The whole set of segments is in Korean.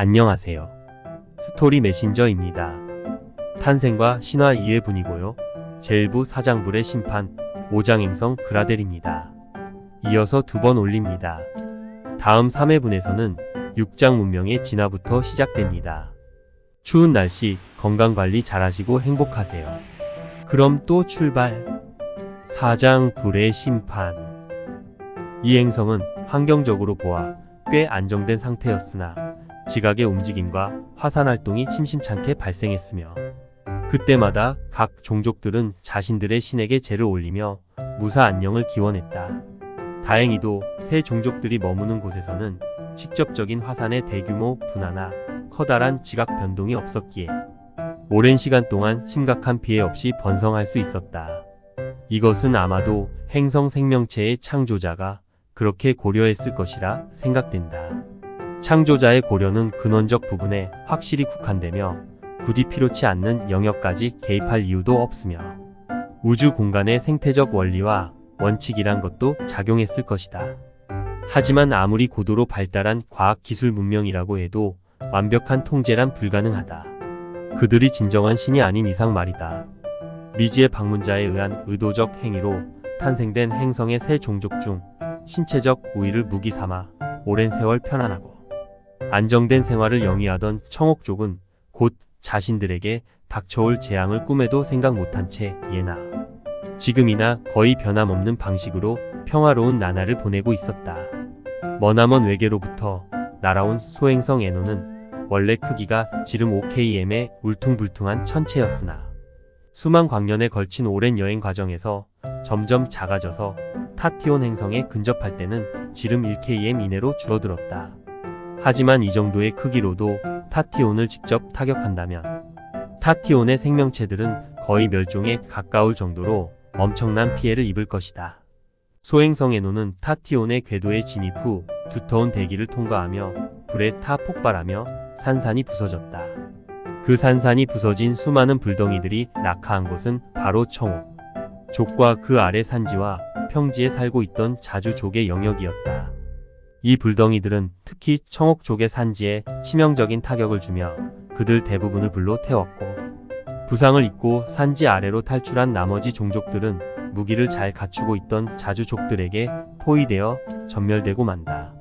안녕하세요. 스토리 메신저입니다. 탄생과 신화 2회분이고요. 제1부 사장불의 심판 5장 행성 그라델입니다. 이어서 2번 올립니다. 다음 3회분에서는 6장 문명의 진화부터 시작됩니다. 추운 날씨 건강관리 잘하시고 행복하세요. 그럼 또 출발! 4장 불의 심판. 이 행성은 환경적으로 보아 꽤 안정된 상태였으나 지각의 움직임과 화산활동이 심심찮게 발생했으며 그때마다 각 종족들은 자신들의 신에게 제를 올리며 무사 안녕을 기원했다. 다행히도 새 종족들이 머무는 곳에서는 직접적인 화산의 대규모 분화나 커다란 지각 변동이 없었기에 오랜 시간 동안 심각한 피해 없이 번성할 수 있었다. 이것은 아마도 행성 생명체의 창조자가 그렇게 고려했을 것이라 생각된다. 창조자의 고려는 근원적 부분에 확실히 국한되며 굳이 필요치 않는 영역까지 개입할 이유도 없으며 우주 공간의 생태적 원리와 원칙이란 것도 작용했을 것이다. 하지만 아무리 고도로 발달한 과학기술 문명이라고 해도 완벽한 통제란 불가능하다. 그들이 진정한 신이 아닌 이상 말이다. 미지의 방문자에 의한 의도적 행위로 탄생된 행성의 새 종족 중 신체적 우위를 무기 삼아 오랜 세월 편안하고 안정된 생활을 영위하던 청옥족은 곧 자신들에게 닥쳐올 재앙을 꿈에도 생각 못한 채 예나 지금이나 거의 변함없는 방식으로 평화로운 나날을 보내고 있었다. 머나먼 외계로부터 날아온 소행성 에노는 원래 크기가 지름 5km의 울퉁불퉁한 천체였으나 수만 광년에 걸친 오랜 여행 과정에서 점점 작아져서 타티온 행성에 근접할 때는 지름 1km 이내로 줄어들었다. 하지만 이 정도의 크기로도 타티온을 직접 타격한다면 타티온의 생명체들은 거의 멸종에 가까울 정도로 엄청난 피해를 입을 것이다. 소행성 에노는 타티온의 궤도에 진입 후 두터운 대기를 통과하며 불에 타 폭발하며 산산이 부서졌다. 그 산산이 부서진 수많은 불덩이들이 낙하한 곳은 바로 청옥 족과 그 아래 산지와 평지에 살고 있던 자주족의 영역이었다. 이 불덩이들은 특히 청옥족의 산지에 치명적인 타격을 주며 그들 대부분을 불로 태웠고 부상을 입고 산지 아래로 탈출한 나머지 종족들은 무기를 잘 갖추고 있던 자주족들에게 포위되어 전멸되고 만다.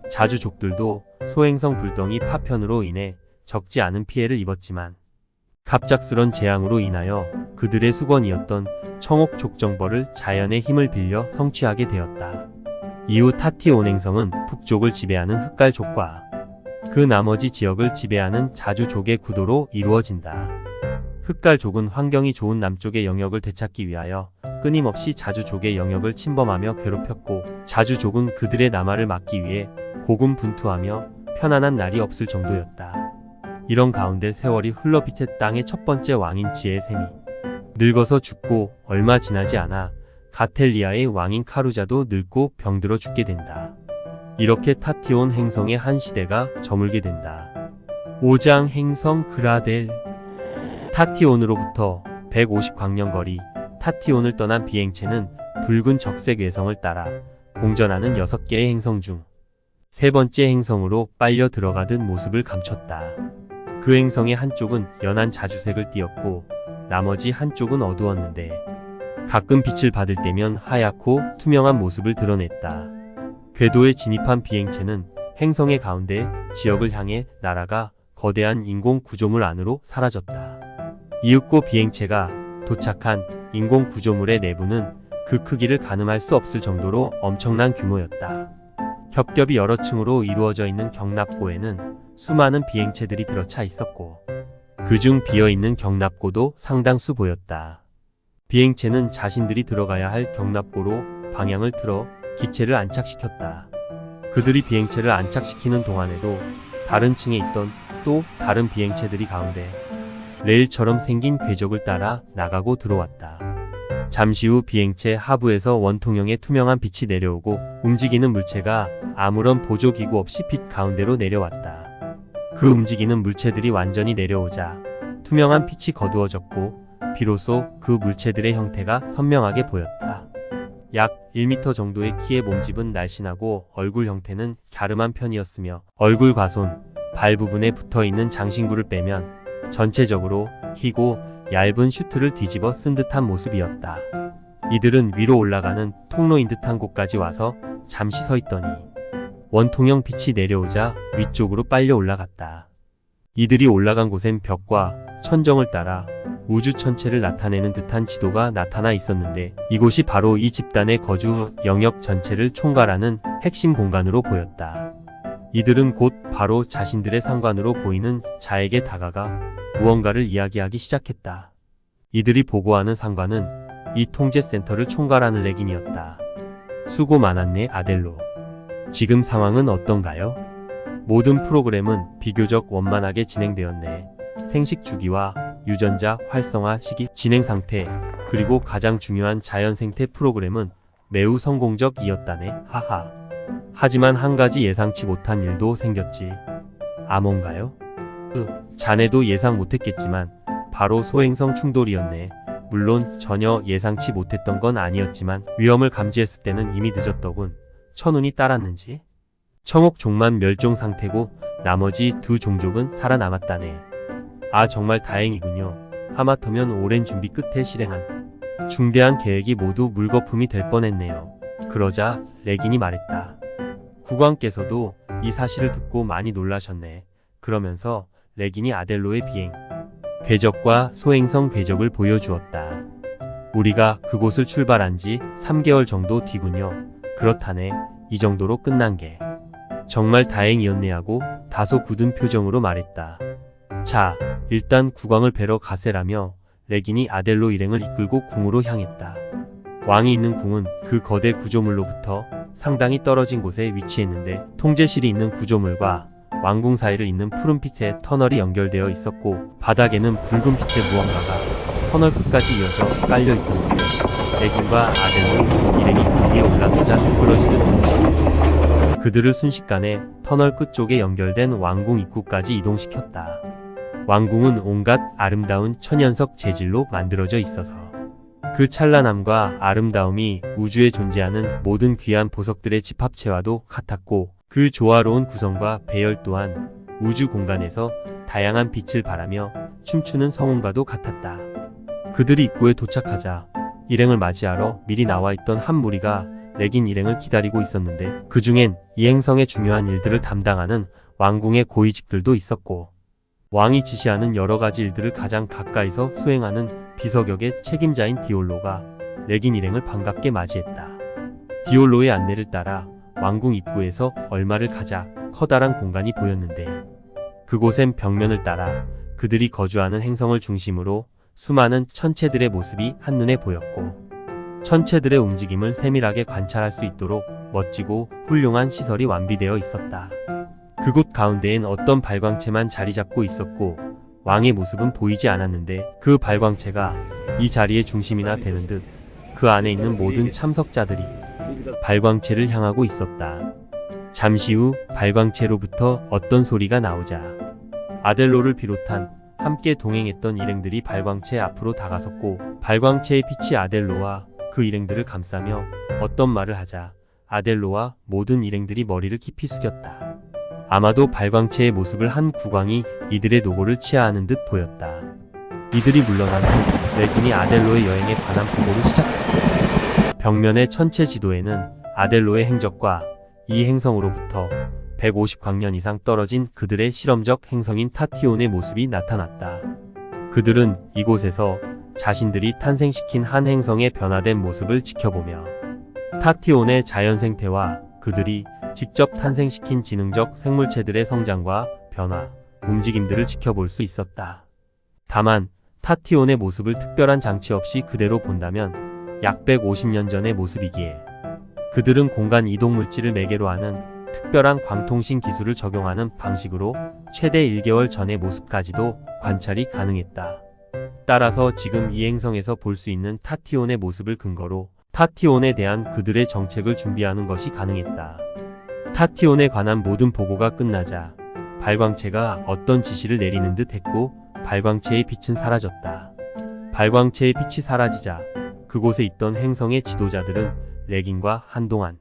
자주족들도 소행성 불덩이 파편으로 인해 적지 않은 피해를 입었지만 갑작스런 재앙으로 인하여 그들의 수건이었던 청옥족 정벌을 자연의 힘을 빌려 성취하게 되었다. 이후 타티온 행성은 북쪽을 지배하는 흑갈족과 그 나머지 지역을 지배하는 자주족의 구도로 이루어진다. 흑갈족은 환경이 좋은 남쪽의 영역을 되찾기 위하여 끊임없이 자주족의 영역을 침범하며 괴롭혔고 자주족은 그들의 남하를 막기 위해 고군분투하며 편안한 날이 없을 정도였다. 이런 가운데 세월이 흘러 빛의 땅의 첫 번째 왕인 지에셈이 늙어서 죽고 얼마 지나지 않아 가텔리아의 왕인 카루자도 늙고 병들어 죽게 된다. 이렇게 타티온 행성의 한 시대가 저물게 된다. 5장 행성 그라델. 타티온으로부터 150광년 거리 타티온을 떠난 비행체는 붉은 적색 외성을 따라 공전하는 6개의 행성 중 세 번째 행성으로 빨려 들어가듯 모습을 감췄다. 그 행성의 한쪽은 연한 자주색을 띠었고 나머지 한쪽은 어두웠는데 가끔 빛을 받을 때면 하얗고 투명한 모습을 드러냈다. 궤도에 진입한 비행체는 행성의 가운데 지역을 향해 날아가 거대한 인공 구조물 안으로 사라졌다. 이윽고 비행체가 도착한 인공 구조물의 내부는 그 크기를 가늠할 수 없을 정도로 엄청난 규모였다. 겹겹이 여러 층으로 이루어져 있는 경납고에는 수많은 비행체들이 들어차 있었고 그중 비어있는 경납고도 상당수 보였다. 비행체는 자신들이 들어가야 할 경납고로 방향을 틀어 기체를 안착시켰다. 그들이 비행체를 안착시키는 동안에도 다른 층에 있던 또 다른 비행체들이 가운데 레일처럼 생긴 궤적을 따라 나가고 들어왔다. 잠시 후 비행체 하부에서 원통형의 투명한 빛이 내려오고 움직이는 물체가 아무런 보조기구 없이 빛 가운데로 내려왔다. 그 움직이는 물체들이 완전히 내려오자 투명한 빛이 거두어졌고 비로소 그 물체들의 형태가 선명하게 보였다. 약 1m 정도의 키의 몸집은 날씬하고 얼굴 형태는 갸름한 편이었으며 얼굴 과손, 발 부분에 붙어있는 장신구를 빼면 전체적으로 희고 얇은 슈트를 뒤집어 쓴 듯한 모습이었다. 이들은 위로 올라가는 통로인 듯한 곳까지 와서 잠시 서 있더니 원통형 빛이 내려오자 위쪽으로 빨려 올라갔다. 이들이 올라간 곳엔 벽과 천정을 따라 우주 전체를 나타내는 듯한 지도가 나타나 있었는데 이곳이 바로 이 집단의 거주 영역 전체를 총괄하는 핵심 공간으로 보였다. 이들은 곧 바로 자신들의 상관으로 보이는 자에게 다가가 무언가를 이야기하기 시작했다. 이들이 보고하는 상관은 이 통제센터를 총괄하는 레긴이었다. 수고 많았네, 아델로. 지금 상황은 어떤가요? 모든 프로그램은 비교적 원만하게 진행되었네. 생식 주기와 유전자 활성화 시기, 진행 상태, 그리고 가장 중요한 자연 생태 프로그램은 매우 성공적이었다네. 하하. 하지만 한 가지 예상치 못한 일도 생겼지. 뭔가요? 자네도 예상 못했겠지만 바로 소행성 충돌이었네. 물론 전혀 예상치 못했던 건 아니었지만 위험을 감지했을 때는 이미 늦었더군. 천운이 따랐는지. 청옥종만 멸종 상태고 나머지 두 종족은 살아남았다네. 정말 다행이군요. 하마터면 오랜 준비 끝에 실행한 중대한 계획이 모두 물거품이 될 뻔했네요. 그러자 레긴이 말했다. 국왕께서도 이 사실을 듣고 많이 놀라셨네. 그러면서 레긴이 아델로의 비행 궤적과 소행성 궤적을 보여주었다. 우리가 그곳을 출발한 지 3개월 정도 뒤군요. 그렇다네. 이 정도로 끝난 게 정말 다행이었네 하고 다소 굳은 표정으로 말했다. 자, 일단 국왕을 뵈러 가세라며 레긴이 아델로 일행을 이끌고 궁으로 향했다. 왕이 있는 궁은 그 거대 구조물로부터 상당히 떨어진 곳에 위치했는데 통제실이 있는 구조물과 왕궁 사이를 잇는 푸른빛의 터널이 연결되어 있었고 바닥에는 붉은 빛의 무언가가 터널 끝까지 이어져 깔려 있었는데 레긴과 아델로 일행이 그 위에 올라서자 부러지듯 움직였고 그들을 순식간에 터널 끝쪽에 연결된 왕궁 입구까지 이동시켰다. 왕궁은 온갖 아름다운 천연석 재질로 만들어져 있어서 그 찬란함과 아름다움이 우주에 존재하는 모든 귀한 보석들의 집합체와도 같았고 그 조화로운 구성과 배열 또한 우주 공간에서 다양한 빛을 발하며 춤추는 성운과도 같았다. 그들이 입구에 도착하자 일행을 맞이하러 미리 나와 있던 한 무리가 레긴 일행을 기다리고 있었는데 그 중엔 이 행성의 중요한 일들을 담당하는 왕궁의 고위직들도 있었고 왕이 지시하는 여러 가지 일들을 가장 가까이서 수행하는 비서격의 책임자인 디올로가 레긴 일행을 반갑게 맞이했다. 디올로의 안내를 따라 왕궁 입구에서 얼마를 가자 커다란 공간이 보였는데 그곳엔 벽면을 따라 그들이 거주하는 행성을 중심으로 수많은 천체들의 모습이 한눈에 보였고 천체들의 움직임을 세밀하게 관찰할 수 있도록 멋지고 훌륭한 시설이 완비되어 있었다. 그곳 가운데엔 어떤 발광체만 자리 잡고 있었고 왕의 모습은 보이지 않았는데 그 발광체가 이 자리의 중심이나 되는 듯 그 안에 있는 모든 참석자들이 발광체를 향하고 있었다. 잠시 후 발광체로부터 어떤 소리가 나오자 아델로를 비롯한 함께 동행했던 일행들이 발광체 앞으로 다가섰고 발광체의 빛이 아델로와 그 일행들을 감싸며 어떤 말을 하자 아델로와 모든 일행들이 머리를 깊이 숙였다. 아마도 발광체의 모습을 한 국왕이 이들의 노고를 치하하는 듯 보였다. 이들이 물러난 후 레긴이 아델로의 여행에 관한 보고를 시작했다. 벽면의 천체 지도에는 아델로의 행적과 이 행성으로부터 150광년 이상 떨어진 그들의 실험적 행성인 타티온의 모습이 나타났다. 그들은 이곳에서 자신들이 탄생시킨 한 행성의 변화된 모습을 지켜보며 타티온의 자연 생태와 그들이 직접 탄생시킨 지능적 생물체들의 성장과 변화, 움직임들을 지켜볼 수 있었다. 다만 타티온의 모습을 특별한 장치 없이 그대로 본다면 약 150년 전의 모습이기에 그들은 공간 이동 물질을 매개로 하는 특별한 광통신 기술을 적용하는 방식으로 최대 1개월 전의 모습까지도 관찰이 가능했다. 따라서 지금 이 행성에서 볼 수 있는 타티온의 모습을 근거로 타티온에 대한 그들의 정책을 준비하는 것이 가능했다. 타티온에 관한 모든 보고가 끝나자 발광체가 어떤 지시를 내리는 듯 했고 발광체의 빛은 사라졌다. 발광체의 빛이 사라지자 그곳에 있던 행성의 지도자들은 레긴과 한동안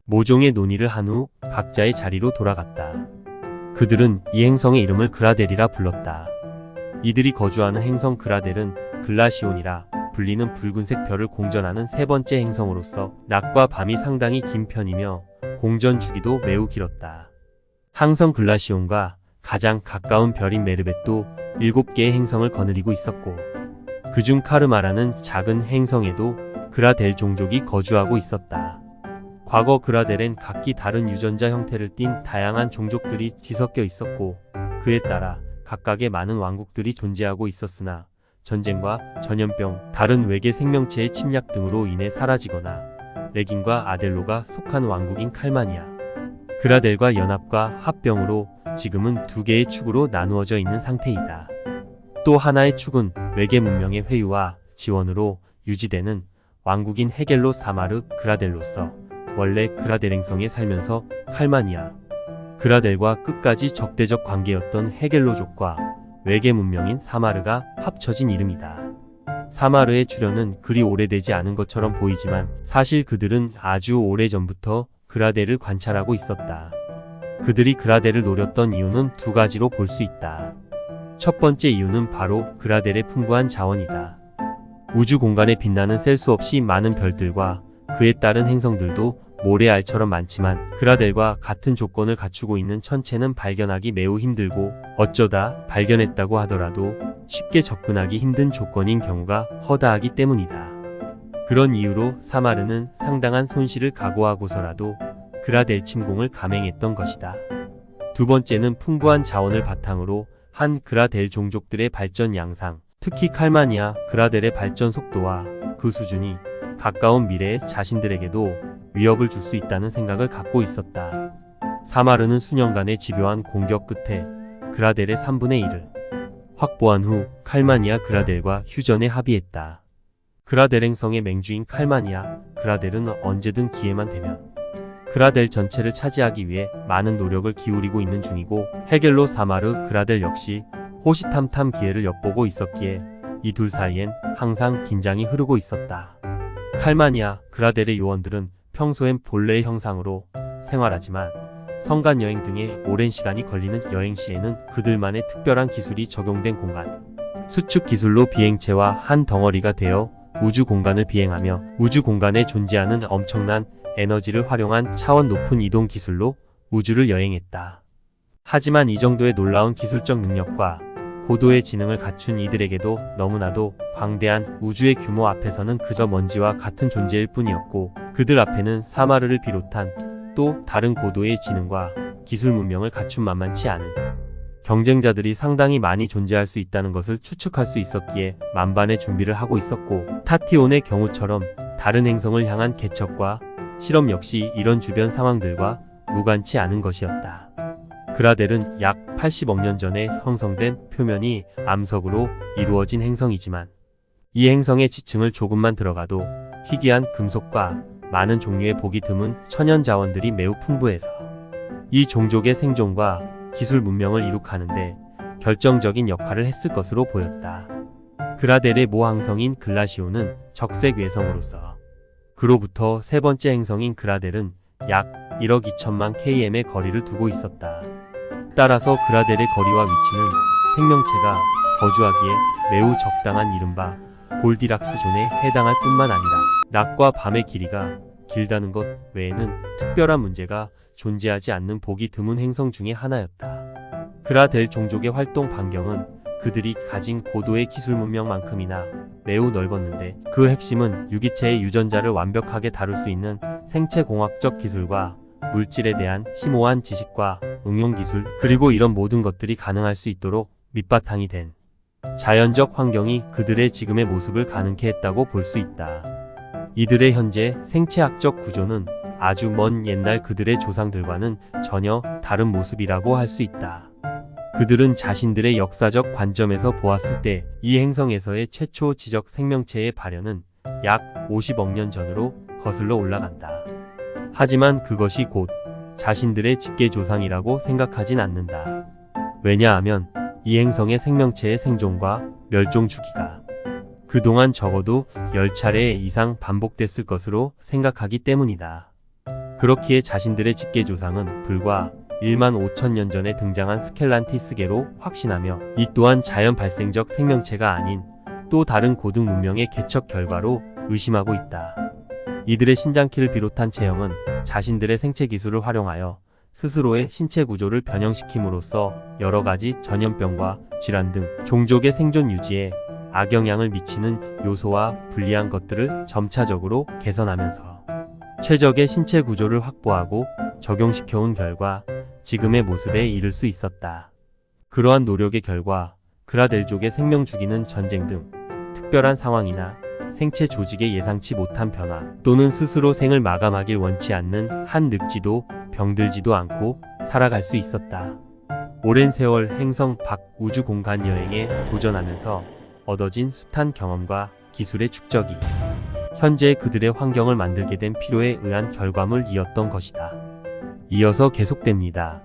모종의 논의를 한 후 각자의 자리로 돌아갔다. 그들은 이 행성의 이름을 그라델이라 불렀다. 이들이 거주하는 행성 그라델은 글라시온이라 불리는 붉은색 별을 공전하는 세 번째 행성으로서 낮과 밤이 상당히 긴 편이며 공전 주기도 매우 길었다. 항성 글라시온과 가장 가까운 별인 메르벳도 7개의 행성을 거느리고 있었고, 그중 카르마라는 작은 행성에도 그라델 종족이 거주하고 있었다. 과거 그라델엔 각기 다른 유전자 형태를 띤 다양한 종족들이 뒤섞여 있었고, 그에 따라 각각의 많은 왕국들이 존재하고 있었으나 전쟁과 전염병, 다른 외계 생명체의 침략 등으로 인해 사라지거나 레긴과 아델로가 속한 왕국인 칼마니아, 그라델과 연합과 합병으로 지금은 2개의 축으로 나누어져 있는 상태이다. 또 하나의 축은 외계 문명의 회유와 지원으로 유지되는 왕국인 헤겔로 사마르 그라델로서 원래 그라델 행성에 살면서 칼마니아, 그라델과 끝까지 적대적 관계였던 헤겔로족과 외계 문명인 사마르가 합쳐진 이름이다. 사마르의 출현은 그리 오래되지 않은 것처럼 보이지만 사실 그들은 아주 오래전부터 그라델을 관찰하고 있었다. 그들이 그라델을 노렸던 이유는 2가지로 볼 수 있다. 첫 번째 이유는 바로 그라델의 풍부한 자원이다. 우주 공간에 빛나는 셀 수 없이 많은 별들과 그에 따른 행성들도 모래알처럼 많지만 그라델과 같은 조건을 갖추고 있는 천체는 발견하기 매우 힘들고 어쩌다 발견했다고 하더라도 쉽게 접근하기 힘든 조건인 경우가 허다하기 때문이다. 그런 이유로 사마르는 상당한 손실을 각오하고서라도 그라델 침공을 감행했던 것이다. 두 번째는 풍부한 자원을 바탕으로 한 그라델 종족들의 발전 양상, 특히 칼마니아 그라델의 발전 속도와 그 수준이 가까운 미래에 자신들에게도 위협을 줄 수 있다는 생각을 갖고 있었다. 사마르는 수년간의 집요한 공격 끝에 그라델의 3분의 1을 확보한 후 칼마니아 그라델과 휴전에 합의했다. 그라델 행성의 맹주인 칼마니아 그라델은 언제든 기회만 되면 그라델 전체를 차지하기 위해 많은 노력을 기울이고 있는 중이고, 헤겔로 사마르 그라델 역시 호시탐탐 기회를 엿보고 있었기에 이 둘 사이엔 항상 긴장이 흐르고 있었다. 칼마니아 그라델의 요원들은 평소엔 본래의 형상으로 생활하지만 성간 여행 등의 오랜 시간이 걸리는 여행 시에는 그들만의 특별한 기술이 적용된 공간, 수축 기술로 비행체와 한 덩어리가 되어 우주 공간을 비행하며 우주 공간에 존재하는 엄청난 에너지를 활용한 차원 높은 이동 기술로 우주를 여행했다. 하지만 이 정도의 놀라운 기술적 능력과 고도의 지능을 갖춘 이들에게도 너무나도 광대한 우주의 규모 앞에서는 그저 먼지와 같은 존재일 뿐이었고, 그들 앞에는 사마르를 비롯한 또 다른 고도의 지능과 기술 문명을 갖춘 만만치 않은 경쟁자들이 상당히 많이 존재할 수 있다는 것을 추측할 수 있었기에 만반의 준비를 하고 있었고, 타티온의 경우처럼 다른 행성을 향한 개척과 실험 역시 이런 주변 상황들과 무관치 않은 것이었다. 그라델은 약 80억 년 전에 형성된 표면이 암석으로 이루어진 행성이지만 이 행성의 지층을 조금만 들어가도 희귀한 금속과 많은 종류의 보기 드문 천연 자원들이 매우 풍부해서 이 종족의 생존과 기술 문명을 이룩하는데 결정적인 역할을 했을 것으로 보였다. 그라델의 모항성인 글라시온은 적색 외성으로서 그로부터 세 번째 행성인 그라델은 약 1억 2천만 km의 거리를 두고 있었다. 따라서 그라델의 거리와 위치는 생명체가 거주하기에 매우 적당한 이른바 골디락스 존에 해당할 뿐만 아니라 낮과 밤의 길이가 길다는 것 외에는 특별한 문제가 존재하지 않는 보기 드문 행성 중의 하나였다. 그라델 종족의 활동 반경은 그들이 가진 고도의 기술 문명만큼이나 매우 넓었는데, 그 핵심은 유기체의 유전자를 완벽하게 다룰 수 있는 생체공학적 기술과 물질에 대한 심오한 지식과 응용 기술, 그리고 이런 모든 것들이 가능할 수 있도록 밑바탕이 된 자연적 환경이 그들의 지금의 모습을 가능케 했다고 볼 수 있다. 이들의 현재 생체학적 구조는 아주 먼 옛날 그들의 조상들과는 전혀 다른 모습이라고 할 수 있다. 그들은 자신들의 역사적 관점에서 보았을 때 이 행성에서의 최초 지적 생명체의 발현은 약 50억 년 전으로 거슬러 올라간다. 하지만 그것이 곧 자신들의 직계조상이라고 생각하진 않는다. 왜냐하면 이 행성의 생명체의 생존과 멸종 주기가 그동안 적어도 10차례 이상 반복됐을 것으로 생각하기 때문이다. 그렇기에 자신들의 직계조상은 불과 1만 5천 년 전에 등장한 스켈란티스계로 확신하며 이 또한 자연 발생적 생명체가 아닌 또 다른 고등 문명의 개척 결과로 의심하고 있다. 이들의 신장키를 비롯한 체형은 자신들의 생체 기술을 활용하여 스스로의 신체 구조를 변형시킴으로써 여러 가지 전염병과 질환 등 종족의 생존 유지에 악영향을 미치는 요소와 불리한 것들을 점차적으로 개선하면서 최적의 신체 구조를 확보하고 적용시켜온 결과 지금의 모습에 이를 수 있었다. 그러한 노력의 결과 그라델족의 생명 죽이는 전쟁 등 특별한 상황이나 생체 조직의 예상치 못한 변화 또는 스스로 생을 마감하길 원치 않는 한 늙지도 병들지도 않고 살아갈 수 있었다. 오랜 세월 행성 밖 우주 공간 여행에 도전하면서 얻어진 숱한 경험과 기술의 축적이 현재 그들의 환경을 만들게 된 필요에 의한 결과물이었던 것이다. 이어서 계속됩니다.